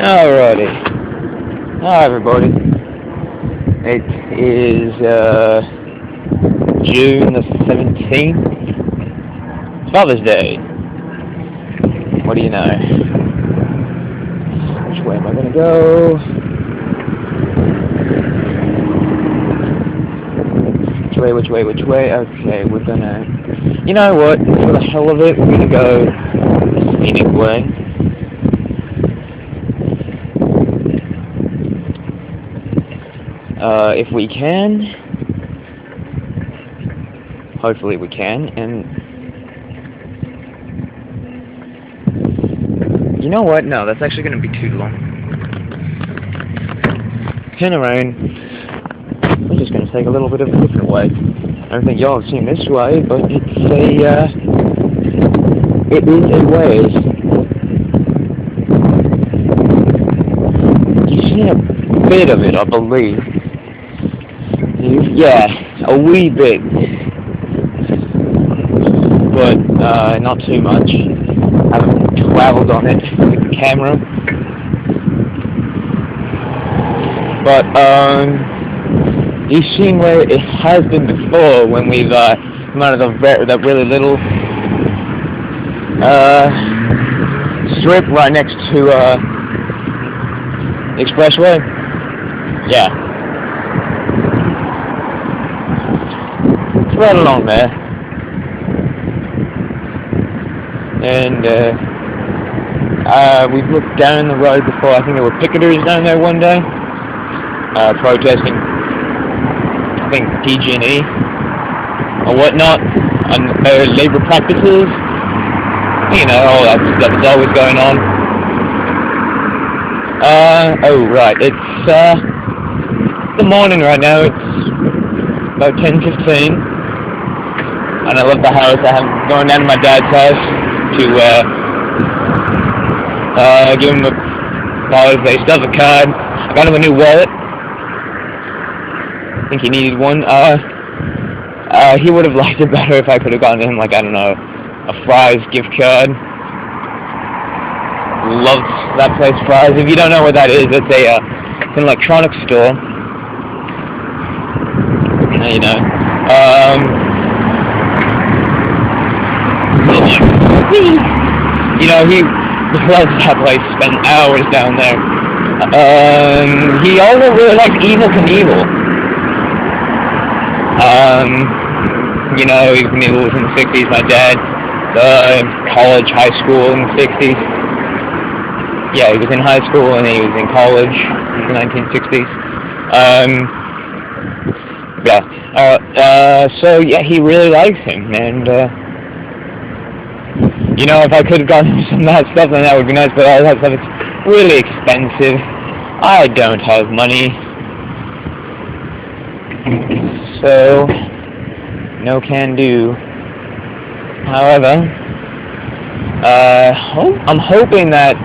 Alrighty. Hi everybody. It is June the 17th. Father's Day. What do you know? Which way am I gonna go? Which way? Okay, we're gonna... You know what? For the hell of it, we're gonna go the scenic way. If we can, hopefully we can, and you know what? No, that's actually going to be too long. Turn around. We're just going to take a little bit of a different way. I don't think y'all have seen this way, but it is a way. You've seen a bit of it, I believe. Yeah, a wee bit, but not too much. I haven't traveled on it with the camera, but you've seen where it has been before when we've come out of that really little strip right next to the expressway. Yeah. Right along there, and we've looked down the road before. I think there were picketers down there one day, protesting, I think, PG&E or whatnot, on their labor practices. You know, all that stuff is always going on. Oh right, it's the morning right now. It's about 10:15. And I left the house. I'm going down to my dad's house to give him a Father's Day stuff, a card. I got him a new wallet. I think he needed one. He would have liked it better if I could have gotten him, like, I don't know, a Fry's gift card. Loves that place, Fry's. If you don't know what that is, it's an electronics store. You know. You know, he loves that place, spent hours down there. He also really likes Evel Knievel. You know, Evel Knievel was in the 60s, my dad, college, high school in the 60s. Yeah, he was in high school and he was in college in the 1960s. So yeah, he really likes him, and you know, if I could have gotten him some of that stuff, then that would be nice, but all that stuff is really expensive. I don't have money. So, no can do. However, I'm hoping that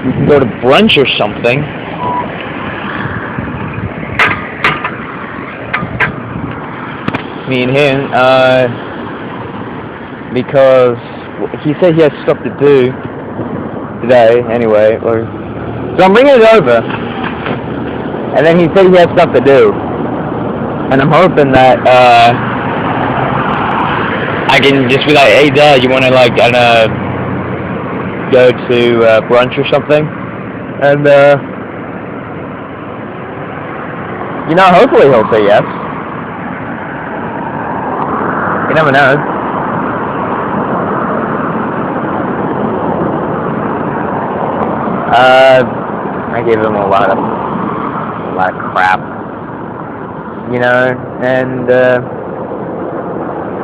we can go to brunch or something. Me and him, because he said he has stuff to do today, anyway. So I'm bringing it over, and then he said he has stuff to do, and I'm hoping that I can just be like, hey, Dad, you want to, like, I don't know, go to brunch or something, and you know, hopefully he'll say yes. You never know. I gave him a lot of crap, you know, and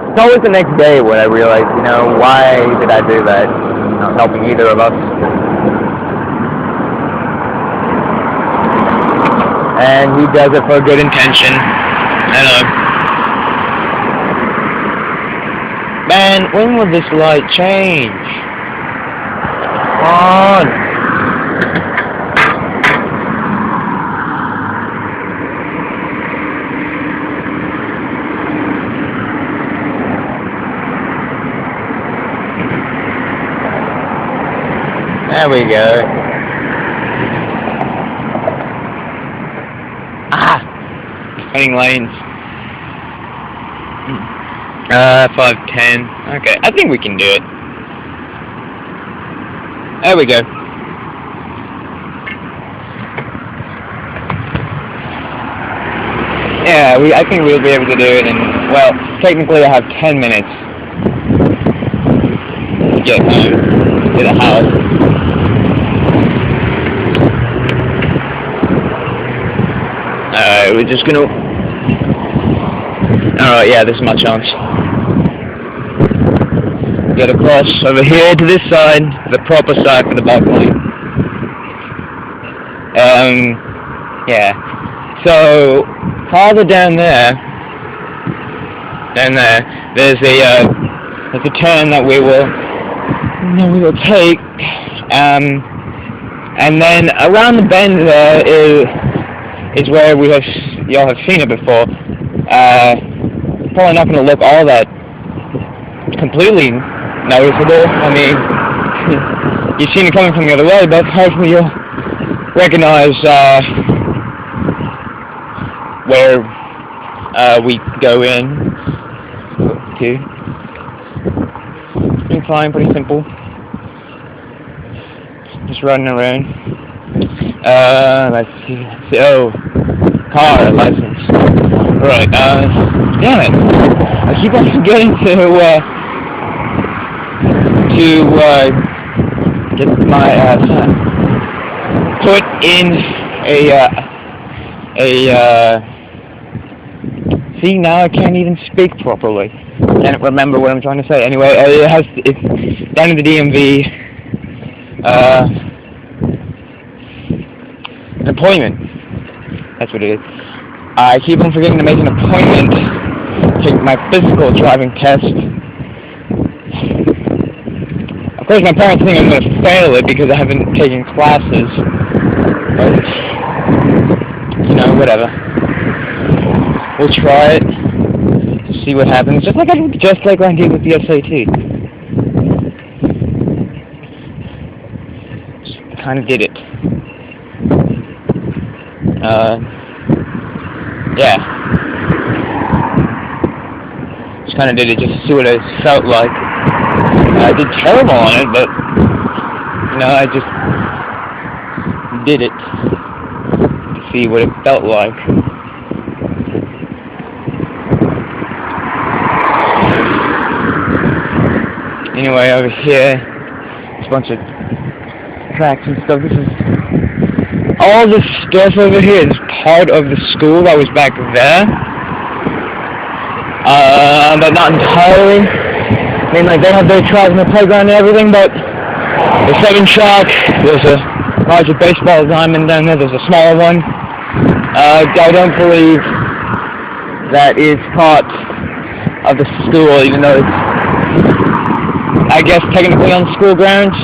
it's always the next day when I realize, you know, why did I do that? Not helping either of us. And he does it for a good intention. I know. Man, when will this light change? Come on. There we go. Heading lanes. 510. Okay, I think we can do it. There we go. Yeah, I think we'll be able to do it in, well, technically I have 10 minutes to get home to the house. We're just gonna... Alright, yeah, this is my chance. Get across over here to this side, the proper side for the bike lane. Yeah. So, farther down there, there's a turn that we will take, and then around the bend there is where y'all have seen it before. Probably not going to look all that completely noticeable. I mean, you've seen it coming from the other way, but hopefully you'll recognize where we go in to. Pretty fine, pretty simple. Just running around. Let's see. Oh, car license. Right. Damn it! I keep on forgetting to get my put in see, now I can't even speak properly. Can't remember what I'm trying to say. Anyway, it's down in the DMV. An appointment. That's what it is. I keep on forgetting to make an appointment to take my physical driving test. Of course, my parents think I'm going to fail it because I haven't taken classes. But, you know, whatever. We'll try it to see what happens, just like I did with the SAT. Just kind of did it. Yeah. Just kind of did it just to see what it felt like. I did terrible on it, but I just did it to see what it felt like. Anyway, over here, there's a bunch of tracks and stuff. This is all this stuff over here is part of the school that was back there, but not entirely. I mean, like, they have their tracks and the playground and everything, but the 7-track, there's a larger baseball diamond down there, there's a smaller one. I don't believe that is part of the school, even though it's, I guess, technically on school grounds.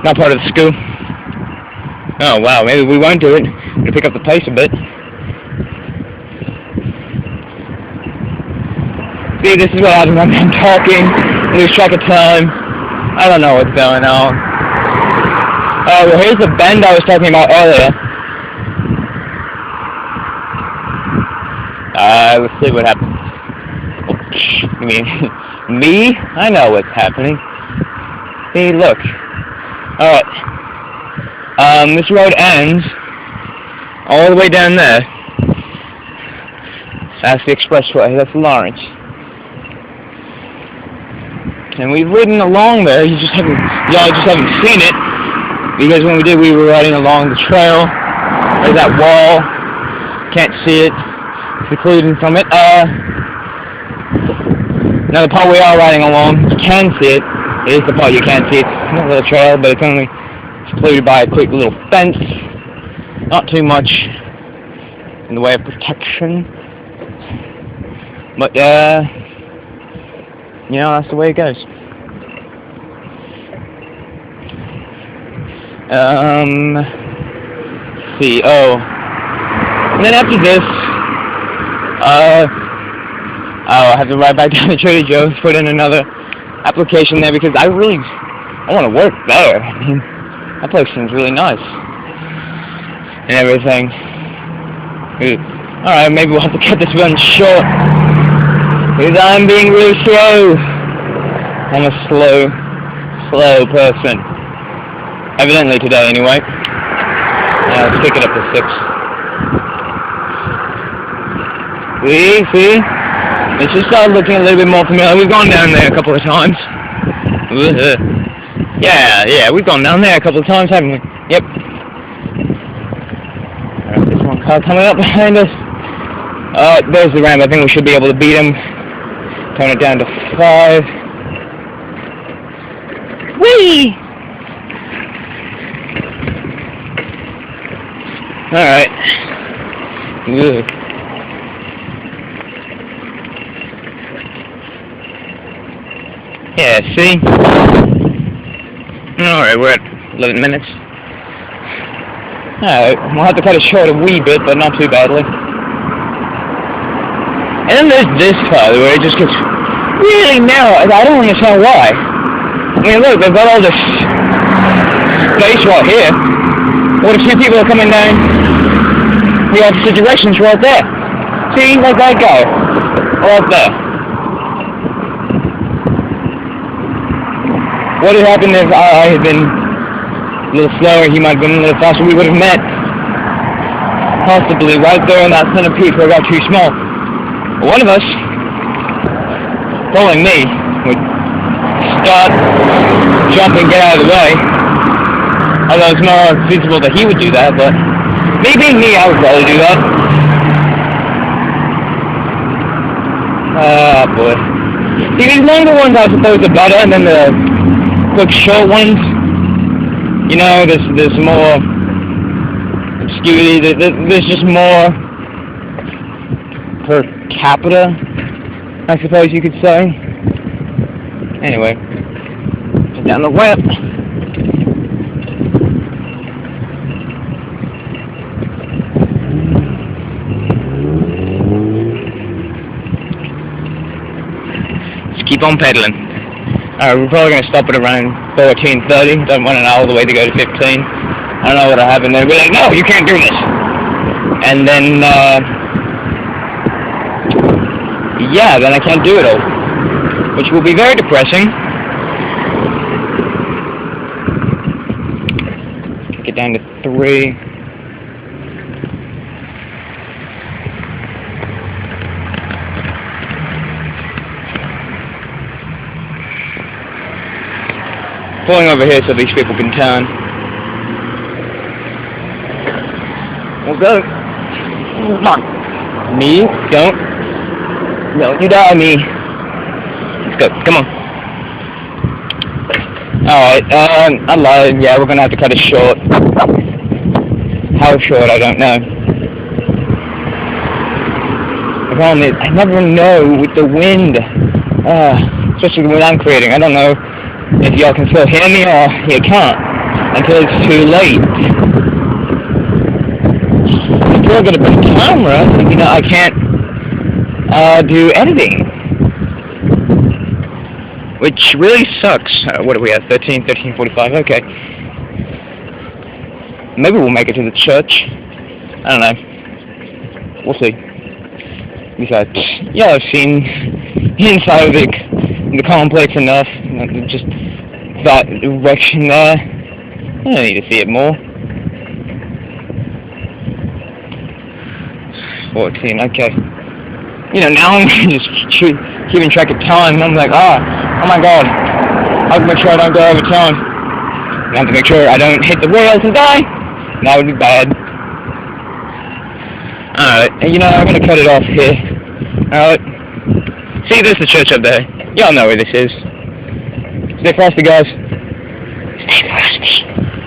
Not part of the school. Oh wow, maybe we won't do it. We'll pick up the pace a bit. See, this is what happens when I'm talking, lose track of time. I don't know what's going on. Oh, well, here's the bend I was talking about earlier. Let's see what happens. You mean, me? I know what's happening. See, look. Alright. This road ends all the way down there. That's the expressway. That's Lawrence. And we've ridden along there. Y'all just haven't seen it, because when we did, we were riding along the trail. There's that wall. Can't see it. Secluded from it. Now the part we are riding along, you can see it. It is the part you can't see. It's not a little trail, but it's only secluded by a quick little fence. Not too much in the way of protection. But that's the way it goes. Let's see. Oh, and then after this, I have to ride back down to Trader Joe's, put in another application there, because I want to work there. I mean, That place seems really nice. And everything. Alright, maybe we'll have to cut this one short. Because I'm being really slow. I'm a slow person. Evidently today, anyway. Let's pick it up to 6. See? It should start looking a little bit more familiar. We've gone down there a couple of times. Yeah, we've gone down there a couple of times, haven't we? Yep. Alright, there's one car coming up behind us. There's the ramp. I think we should be able to beat him. Turn it down to 5. Whee! Alright. Yeah, see? Alright, we're at 11 minutes. Alright, we'll have to cut it short a wee bit, but not too badly. And then there's this part where it just gets really narrow. I don't understand why. I mean, look, they've got all this space right here. What if 2 people are coming down the opposite directions right there? See, like that guy. Right there. What had happened if I had been a little slower, he might have been a little faster, we would have met possibly right there in that centipede where it got too small. One of us, following me, would start, jump and get out of the way. Although it's more feasible that he would do that, but me being me, I would probably do that. Ah, boy. See, these longer ones I suppose are better, and then the quick short ones, you know, there's more obscurity, there's just more per capita, I suppose you could say. Anyway, down the ramp. Just keep on pedaling. We're probably going to stop at around 14:30. Don't want an hour all the way to go to 15. I don't know what'll happen there. We're like, no, you can't do this. And then, yeah, then I can't do it all. Which will be very depressing. Get down to 3. Pulling over here so these people can turn. We'll go. Me? Don't you die me. Let's go. Come on. Alright, I lied. Yeah, we're gonna have to cut it short. How short, I don't know. The problem is, I never know with the wind. Especially the wind I'm creating. I don't know if y'all can still hear me or you can't until it's too late. I'm still gonna put a camera, you know, I can't do editing, which really sucks. What are we at? 13:45. Okay, maybe we'll make it to the church. I don't know. We'll see. Besides, yeah, I've seen inside of the complex enough. Just that direction there. I don't need to see it more. 14, okay. You know, now I'm just keeping track of time. I'm like, oh my god. I have to make sure I don't go over time. I have to make sure I don't hit the rails and die. That would be bad. Alright, you know, I'm gonna cut it off here. Alright. See, there's the church up there. Y'all know where this is. Stay frosty, guys. Stay frosty.